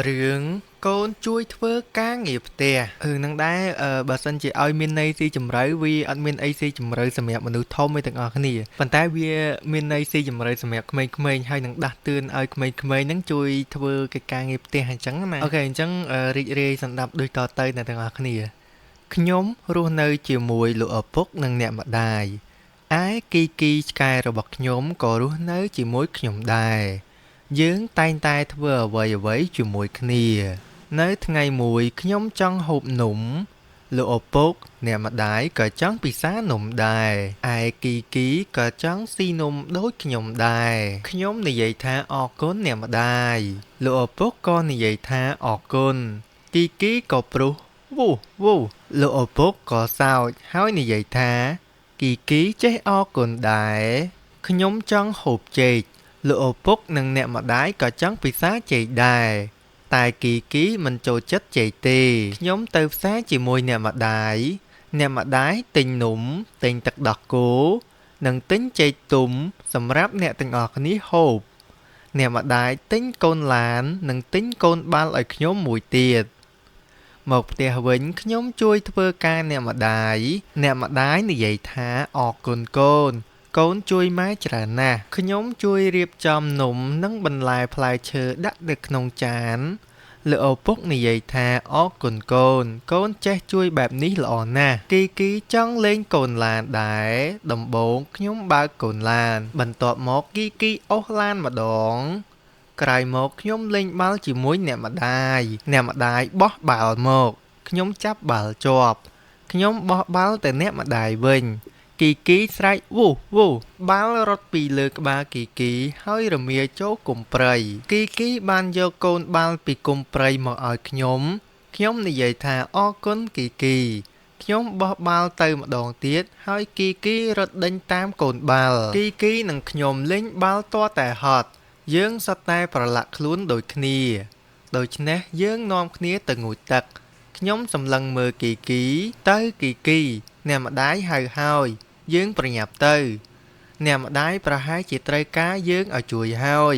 រឿងកូនជួយធ្វើការងារផ្ទះនឹងដែរបើសិនជាឲ្យមានន័យស៊ីជម្រៅវាអត់មានអីស៊ីជម្រៅសម្រាប់មនុស្សធំទេទាំងអស់គ្នាប៉ុន្តែវាមានន័យស៊ីជម្រៅសម្រាប់ក្មេងៗហើយនឹងដាស់តឿនឲ្យក្មេងៗហ្នឹងជួយធ្វើកិច្ចការងារផ្ទះអញ្ចឹងណាអូខេអញ្ចឹងរីករាយសម្ដាប់ដូចតទៅអ្នកទាំងអស់គ្នាខ្ញុំរស់នៅជាមួយលោកឪពុកនិងអ្នកម្ដាយឯគីគីឆ្កែរបស់ខ្ញុំក៏រស់នៅជាមួយខ្ញុំដែរយើងតែងតែធ្វើអ្វីៗជាមួយគ្នានៅថ្ងៃមួយខ្ញុំចង់ហូបនំលោកឪពុកអ្នកម្ដាយក៏ចង់ពិសានំដែរឯគីគីក៏ចង់ស៊ីនំដូចខ្ញុំដែរខ្ញុំនិយាយថាអរគុណអ្នកម្ដាយលោកឪពុកក៏និយាយថាអរគុណគីគីក៏ព្រុសវូវូលោកឪពុកក៏សើចហើយនិយាយថាគីគីចេះអរគុណដែរខ្ញុំចង់ហូបចេកលោកឪពុកនិងអ្នកម្ដាយក៏ចង់ពិសាចេកដែរតែគីគីមិនចូលចិត្តចេកទេខ្ញុំទៅផ្សារជាមួយអ្នកម្ដាយទិញនំទិញទឹកដោះគោនិងទិញចេកទុំសម្រាប់អ្នកទាំងអស់គ្នាហូបអ្នកម្ដាយទិញកូនឡាននិងទិញកូនបាល់ឲ្យខ្ញុំមួយទៀតមកផ្ទះវិញខ្ញុំជួយធ្វើការអ្នកម្ដាយនិយាយថាអរគុណកូនជួយម៉ែច្រើនណាស់ខ្ញុំជួយរៀបចំនំនិងបន្លែផ្លែឈើដាក់នៅក្នុងចានលោកឪពុកនិយាយថាអរគុណកូនចេះជួយបែបនេះល្អណាស់គីគីចង់លេងកូនឡានដែរដំបូងខ្ញុំបើកកូនឡានបន្ទាប់មកគីគីអូសឡានម្ដងក្រោយមកខ្ញុំលេងបាល់ជាមួយអ្នកម្ដាយបោះបាល់មកខ្ញុំចាប់បាល់ជាប់ខ្ញុំបោះបាល់ទៅអ្នកម្ដាយវិញគីគីស្រែកវូបាល់រត់ពីលើក្បាលគីគីហើយរមាចូលគុម្ព្រៃគីគីបានយកកូនបាល់ពីគុម្ព្រៃមកឲ្យខ្ញុំនិយាយថាអរគុណគីគីខ្ញុំបោះបាល់ទៅម្ដងទៀតហើយគីគីរត់ដេញតាមកូនបាល់គីគីនិងខ្ញុំលេងបាល់ទាល់តែហត់យើងសុទ្ធតែប្រឡាក់ខ្លួនដូចគ្នាដូច្នេះយើងនាំគ្នាទៅងូតទឹកខ្ញុំសម្លឹងមើលគីគីទៅគីគីអ្នកម្ដាយហៅហើយយើងប្រញាប់ទៅអ្នកម្ដាយប្រហែលជាត្រូវការយើងឲ្យជួយហើយ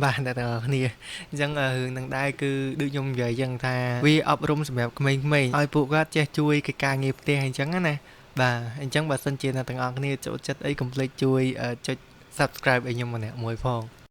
បាទអ្នកទាំងអស់គ្នាអញ្ចឹងរឿងនឹងដែរគឺដូចខ្ញុំនិយាយអញ្ចឹងថាវាអប់រំសម្រាប់ក្មេងៗឲ្យពួកគាត់ចេះជួយកិច្ចការងារផ្ទះអញ្ចឹងណាបាទអញ្ចឹងបើសិនជាអ្នកទាំងអស់គ្នាចូលចិត្តអីកុំភ្លេចជួយចុច Subscribe ឲ្យខ្ញុំម្នាក់មួយផង